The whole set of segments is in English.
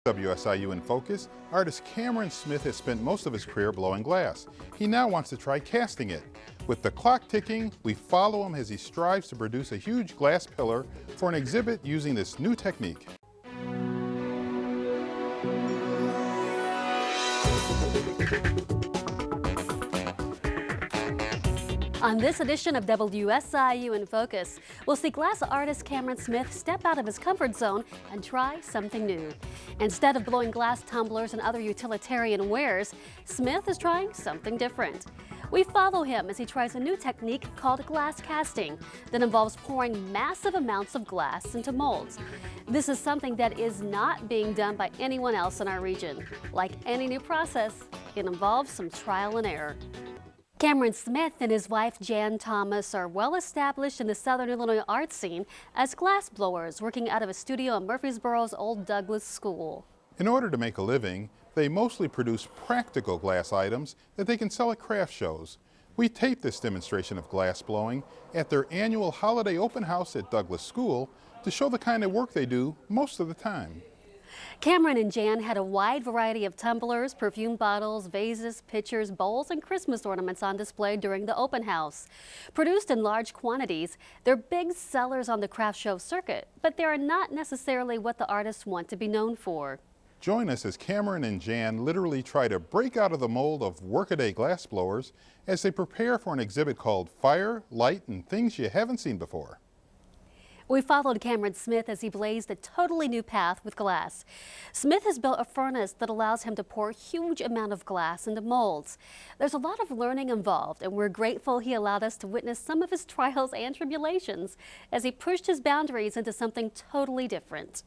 WSIU InFocus, artist Cameron Smith has spent most of his career blowing glass. He now wants to try casting it. With the clock ticking, we follow him as he strives to produce a huge glass pillar for an exhibit using this new technique. On this edition of WSIU InFocus, we'll see glass artist Cameron Smith step out of his comfort zone and try something new. Instead of blowing glass tumblers and other utilitarian wares, Smith is trying something different. We follow him as he tries a new technique called glass casting that involves pouring massive amounts of glass into molds. This is something that is not being done by anyone else in our region. Like any new process, it involves some trial and error. Cameron Smith and his wife Jan Thomas are well established in the Southern Illinois art scene as glass blowers working out of a studio in Murfreesboro's Old Douglas School. In order to make a living, they mostly produce practical glass items that they can sell at craft shows. We taped this demonstration of glass blowing at their annual holiday open house at Douglas School to show the kind of work they do most of the time. Cameron and Jan had a wide variety of tumblers, perfume bottles, vases, pitchers, bowls, and Christmas ornaments on display during the open house. Produced in large quantities, they're big sellers on the craft show circuit, but they are not necessarily what the artists want to be known for. Join us as Cameron and Jan literally try to break out of the mold of workaday glass blowers as they prepare for an exhibit called Fire, Light, and Things You Haven't Seen Before. We followed Cameron Smith as he blazed a totally new path with glass. Smith has built a furnace that allows him to pour a huge amount of glass into molds. There's a lot of learning involved, and we're grateful he allowed us to witness some of his trials and tribulations as he pushed his boundaries into something totally different.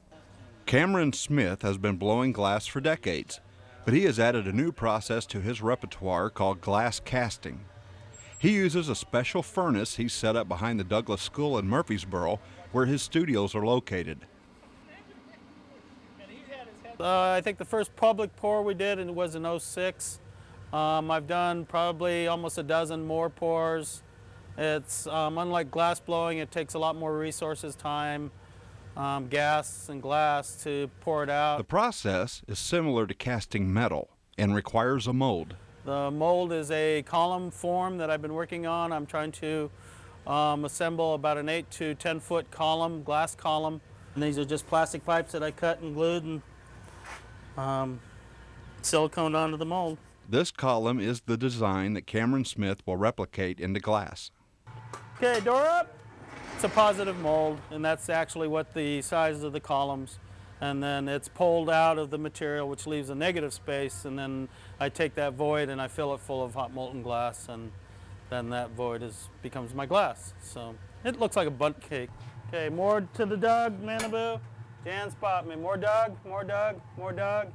Cameron Smith has been blowing glass for decades, but he has added a new process to his repertoire called glass casting. He uses a special furnace he set up behind the Douglas School in Murfreesboro, where his studios are located. I think the first public pour we did was in '06. I've done probably almost a dozen more pours. It's unlike glass blowing, it takes a lot more resources, time, gas and glass to pour it out. The process is similar to casting metal and requires a mold. The mold is a column form that I've been working on. I'm trying to assemble about an 8 to 10 foot column, glass column. And these are just plastic pipes that I cut and glued and siliconed onto the mold. This column is the design that Cameron Smith will replicate into glass. Okay, door up. It's a positive mold, and that's actually what the size of the columns. And then it's pulled out of the material, which leaves a negative space, and then I take that void and I fill it full of hot molten glass, and then that void becomes my glass. So it looks like a bundt cake. Okay, more to the Doug, Manabu. Jan, spot me. More Doug, more Doug, more Doug,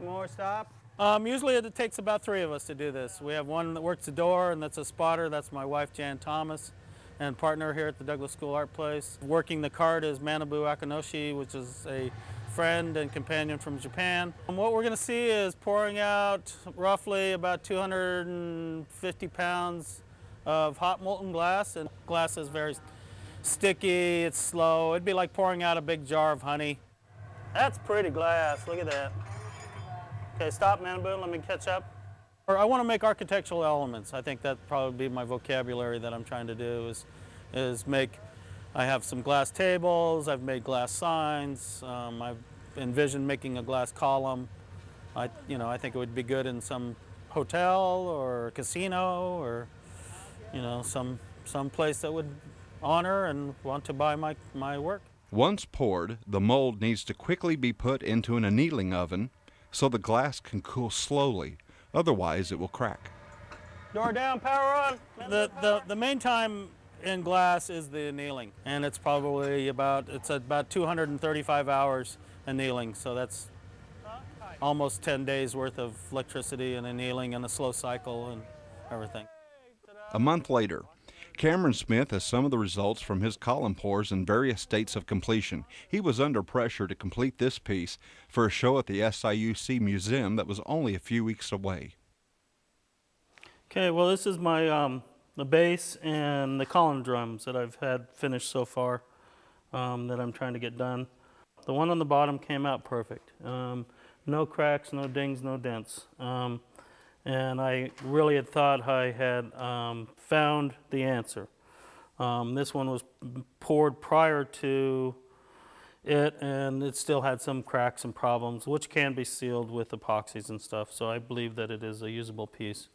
more stop. Usually it takes about 3 of us to do this. We have one that works the door, and that's a spotter. That's my wife, Jan Thomas, and partner here at the Douglas School Art Place. Working the cart is Manabu Akinoshi, which is a friend and companion from Japan. And what we're going to see is pouring out roughly about 250 pounds of hot molten glass, and glass is very sticky, it's slow. It'd be like pouring out a big jar of honey. That's pretty glass, look at that. Okay, stop, Manabu, let me catch up. I want to make architectural elements. I think that'd probably be my vocabulary that I'm trying to do is make. I have some glass tables, I've made glass signs, I've envisioned making a glass column. I think it would be good in some hotel or casino or, some place that would honor and want to buy my work. Once poured, the mold needs to quickly be put into an annealing oven so the glass can cool slowly, otherwise it will crack. Door down, power on. The main time in glass is the annealing, and it's probably about 235 hours annealing, so that's almost 10 days worth of electricity and annealing and a slow cycle and everything. A month later, Cameron Smith has some of the results from his column pours in various states of completion. He was under pressure to complete this piece for a show at the SIUC Museum that was only a few weeks away. Okay, well, this is my the bass and the column drums that I've had finished so far that I'm trying to get done. The one on the bottom came out perfect. No cracks, no dings, no dents. And I really had thought I had found the answer. This one was poured prior to it, and it still had some cracks and problems, which can be sealed with epoxies and stuff, so I believe that it is a usable piece.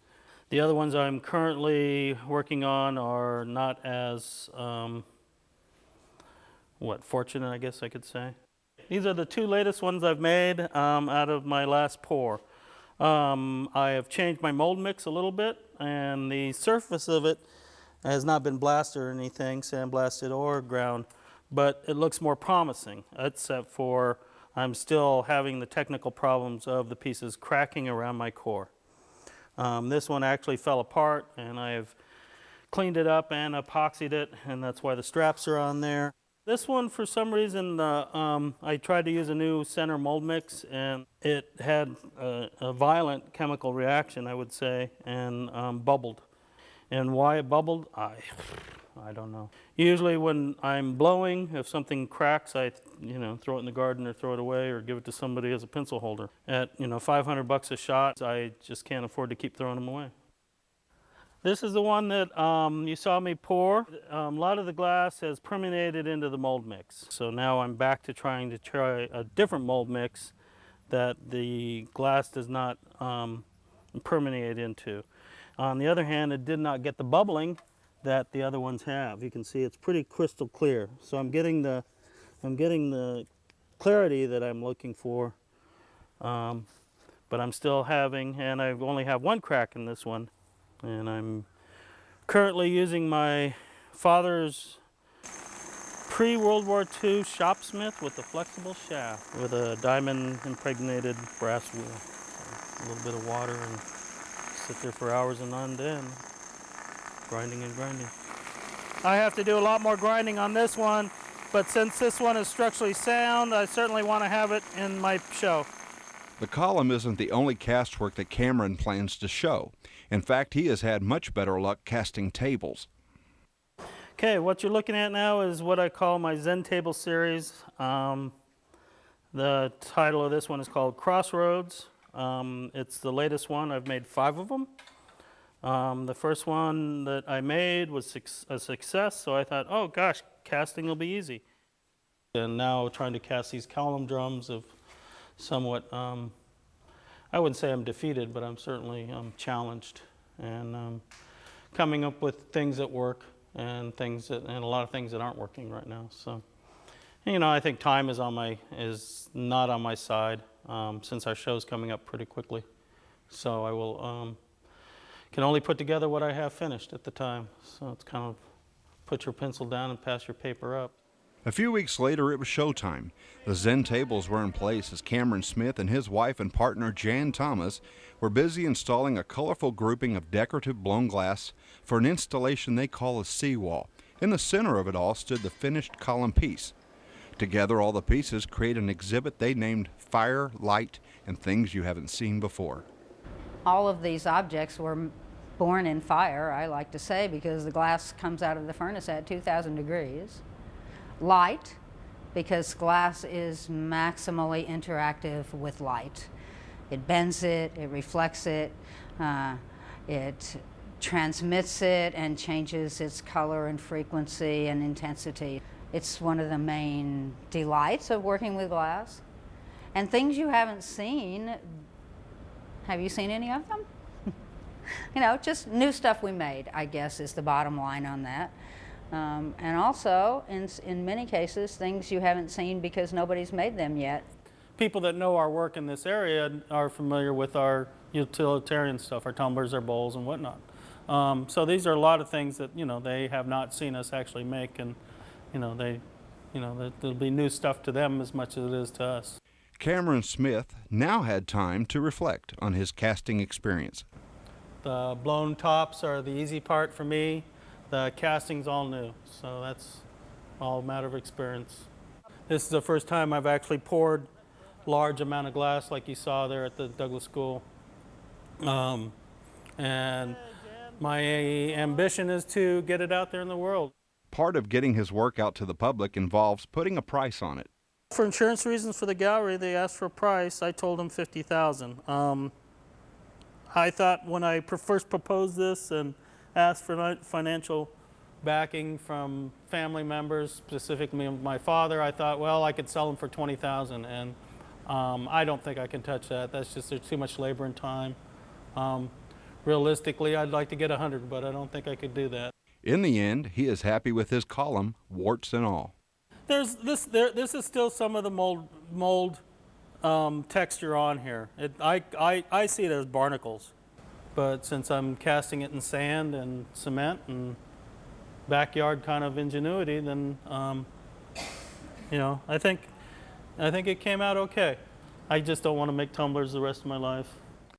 The other ones I'm currently working on are not as, fortunate, I guess I could say. These are the two latest ones I've made out of my last pour. I have changed my mold mix a little bit, and the surface of it has not been blasted or anything, sandblasted or ground, but it looks more promising, except for I'm still having the technical problems of the pieces cracking around my core. This one actually fell apart, and I've cleaned it up and epoxied it, and that's why the straps are on there. This one, for some reason, I tried to use a new center mold mix, and it had a violent chemical reaction, I would say, and bubbled. And why it bubbled, I don't know. Usually when I'm blowing, if something cracks, I throw it in the garden or throw it away or give it to somebody as a pencil holder. At $500 a shot, I just can't afford to keep throwing them away. This is the one that you saw me pour. A lot of the glass has permeated into the mold mix. So now I'm back to try a different mold mix that the glass does not permeate into. On the other hand, it did not get the bubbling that the other ones have. You can see it's pretty crystal clear. So I'm getting the clarity that I'm looking for, but I'm still having, and I only have one crack in this one. And I'm currently using my father's pre-World War II shopsmith with a flexible shaft with a diamond impregnated brass wheel. So a little bit of water and sit there for hours and on end, grinding and grinding. I have to do a lot more grinding on this one, but since this one is structurally sound, I certainly want to have it in my show. The column isn't the only castwork that Cameron plans to show. In fact, he has had much better luck casting tables. Okay, what you're looking at now is what I call my Zen Table series. The title of this one is called Crossroads. It's the latest one. I've made 5 of them. The first one that I made was a success, so I thought, oh gosh, casting will be easy. And now trying to cast these column drums of somewhat, I wouldn't say I'm defeated, but I'm certainly challenged, and coming up with things that work and a lot of things that aren't working right now. So, I think time is not on my side since our show's coming up pretty quickly. So I will can only put together what I have finished at the time. So it's kind of put your pencil down and pass your paper up. A few weeks later, it was showtime. The Zen tables were in place as Cameron Smith and his wife and partner, Jan Thomas, were busy installing a colorful grouping of decorative blown glass for an installation they call a seawall. In the center of it all stood the finished column piece. Together, all the pieces create an exhibit they named Fire, Light, and Things You Haven't Seen Before. All of these objects were born in fire, I like to say, because the glass comes out of the furnace at 2,000 degrees. Light, because glass is maximally interactive with light. It bends it, it reflects it, it transmits it and changes its color and frequency and intensity. It's one of the main delights of working with glass. And things you haven't seen, have you seen any of them? Just new stuff we made, I guess, is the bottom line on that. And also, in many cases, things you haven't seen because nobody's made them yet. People that know our work in this area are familiar with our utilitarian stuff, our tumblers, our bowls, and whatnot. So these are a lot of things that they have not seen us actually make, and there'll be new stuff to them as much as it is to us. Cameron Smith now had time to reflect on his casting experience. The blown tops are the easy part for me. The casting's all new, so that's all a matter of experience. This is the first time I've actually poured large amount of glass like you saw there at the Douglas School. And my ambition is to get it out there in the world. Part of getting his work out to the public involves putting a price on it. For insurance reasons for the gallery, they asked for a price. I told them $50,000. I thought when I first proposed this and asked for financial backing from family members, specifically my father, I thought, well, I could sell them for $20,000, and I don't think I can touch that. That's just, there's too much labor and time. Realistically, I'd like to get 100, but I don't think I could do that. In the end, he is happy with his column, warts and all. This is still some of the mold texture on here. I see it as barnacles, but since I'm casting it in sand and cement and backyard kind of ingenuity, then you know, I think it came out okay. I just don't want to make tumblers the rest of my life.